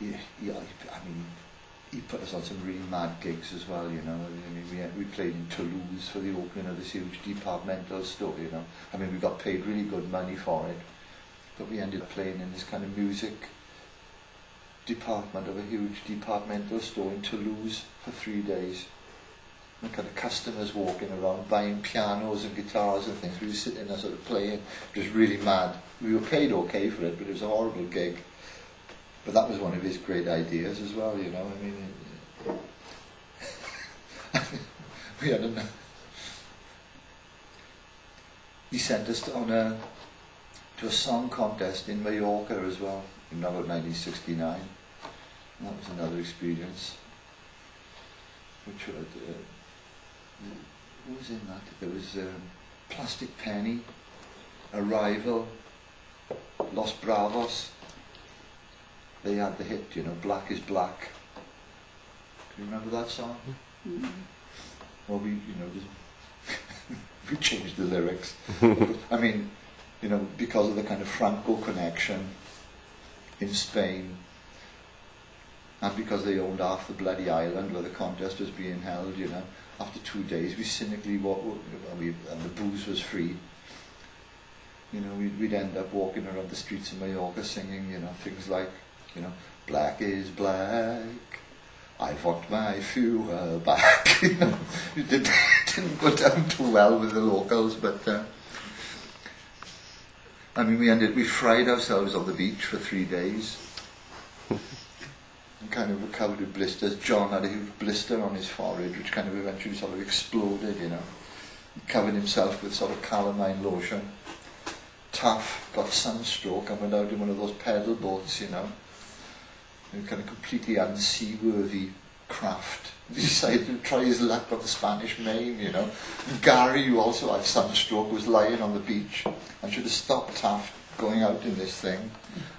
I mean, he put us on some really mad gigs as well, you know. I mean, we played in Toulouse for the opening of this huge departmental store, you know. I mean, we got paid really good money for it, but we ended up playing in this kind of music department of a huge departmental store in Toulouse for 3 days. And kind of customers walking around buying pianos and guitars and things. We were sitting there sort of playing, just really mad. We were paid okay for it, but it was a horrible gig. But that was one of his great ideas as well, you know. I mean, we had he sent us to a song contest in Majorca as well, in about 1969. And that was another experience. Which was, who was in that? There was Plastic Penny, Arrival, Los Bravos. They had the hit, you know, Black is Black. Do you remember that song? Mm-hmm. Well, we changed the lyrics. I mean, you know, because of the kind of Franco connection in Spain, and because they owned half the bloody island where the contest was being held, you know, after 2 days we cynically and the booze was free. You know, we'd end up walking around the streets of Majorca singing, you know, things like, you know, black is black, I want my fuel back. You know, it didn't go down too well with the locals, but I mean, we fried ourselves on the beach for 3 days and kind of recovered with blisters. John had a huge blister on his forehead, which kind of eventually sort of exploded, you know. He covered himself with sort of calamine lotion. Taff got sunstroke and went out in one of those pedal boats, you know. Kind of completely unseaworthy craft. He decided to try his luck on the Spanish Main, you know. And Gary, who also had sunstroke, was lying on the beach and should have stopped Taft going out in this thing.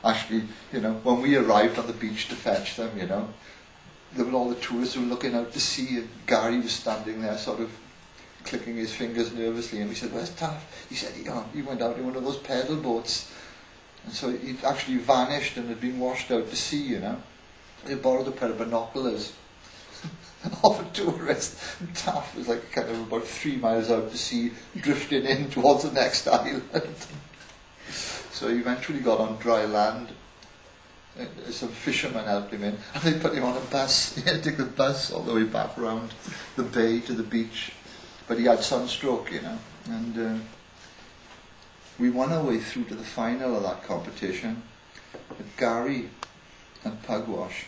Actually, you know, when we arrived on the beach to fetch them, you know, there were all the tourists who were looking out to sea, and Gary was standing there sort of clicking his fingers nervously, and we said, "Where's Taft?" He said, he went out in one of those pedal boats. And so he'd actually vanished and had been washed out to sea, you know. They borrowed a pair of binoculars off a tourist. And Taff was like kind of about 3 miles out to sea, drifting in towards the next island. So he eventually got on dry land. Some fishermen helped him in, and they put him on a bus. He had to take the bus all the way back around the bay to the beach. But he had sunstroke, you know. And we won our way through to the final of that competition. But Gary and Pugwash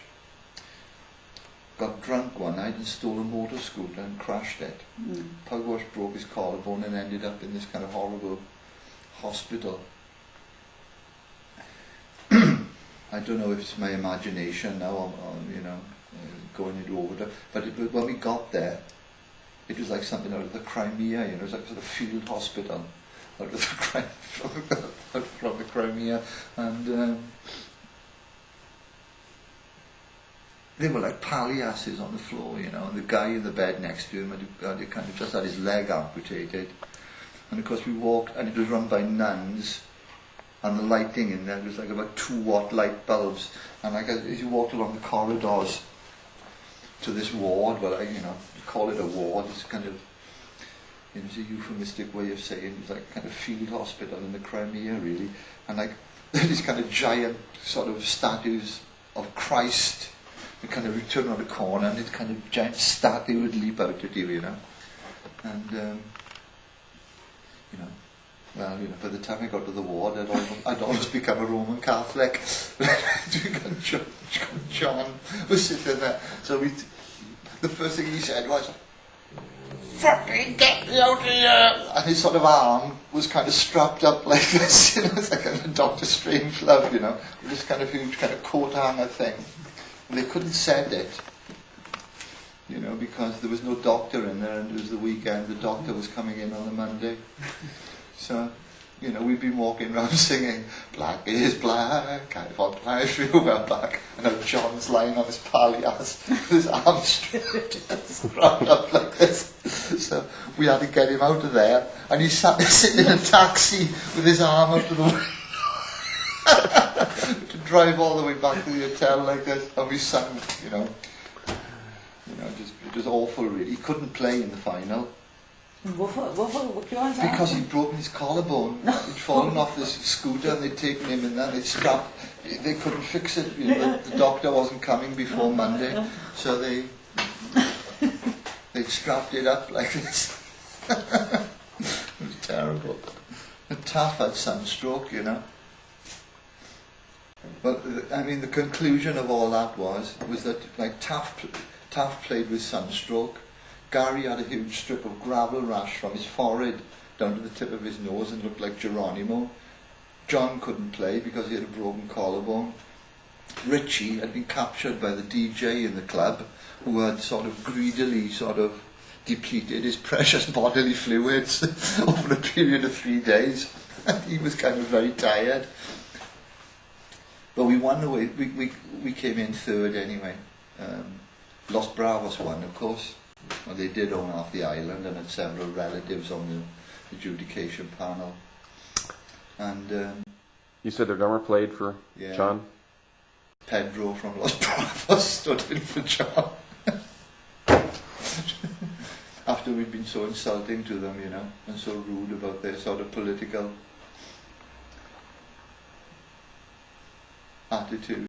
got drunk one night and stole a motor scooter and crashed it. Pugwash broke his collarbone and ended up in this kind of horrible hospital. I don't know if it's my imagination now, or you know, going into overdrive. But when we got there, it was like something out of the Crimea. You know, it was like a sort of field hospital out of the from the Crimea, and they were like palliasses on the floor, you know. And the guy in the bed next to him had kind of just had his leg amputated, and of course we walked, and it was run by nuns, and the lighting in there was like about 2-watt light bulbs, and like as you walked along the corridors to this ward, well, you know, you call it a ward, it's kind of, you know, it's a euphemistic way of saying it's like kind of field hospital in the Crimea, really. And like these kind of giant sort of statues of Christ, you kind of you turn around the corner and this kind of giant statue would leap out at you, you know. And you know, well, you know, by the time I got to the ward, I'd almost become a Roman Catholic. John was sitting there, so the first thing he said was, "Fucking get me out of here!" And his sort of arm was kind of strapped up like this, you know, it's like a Dr. Strangelove, you know, with this kind of huge kind of coat hanger thing. And they couldn't send it, you know, because there was no doctor in there, and it was the weekend. The doctor was coming in on the Monday. So, you know, we'd been walking around singing, "Black is black, I want my fuel back." And now John's lying on his palliass with his arms strapped up like this. So we had to get him out of there, and he sat sitting in a taxi with his arm up to the window to drive all the way back to the hotel like this, and we sang, just it was awful really. He couldn't play in the final. Because he'd broken his collarbone. He'd fallen off this scooter and they'd taken him in there, they'd strapped, they couldn't fix it, the doctor wasn't coming before Monday, so they'd strapped it up like this. It was terrible. And Taff had sunstroke, But I mean, the conclusion of all that was that like Taff played with sunstroke. Gary had a huge strip of gravel rash from his forehead down to the tip of his nose and looked like Geronimo. John couldn't play because he had a broken collarbone. Richie had been captured by the DJ in the club, who had sort of greedily depleted his precious bodily fluids over a period of 3 days. And he was kind of very tired. But we won the way. We came in third anyway. Los Bravos won, of course. Well, they did own half the island and had several relatives on the adjudication panel. And you said the drummer played for John? Pedro from Los Bravos stood in for John. After we'd been so insulting to them, and so rude about their sort of political attitude.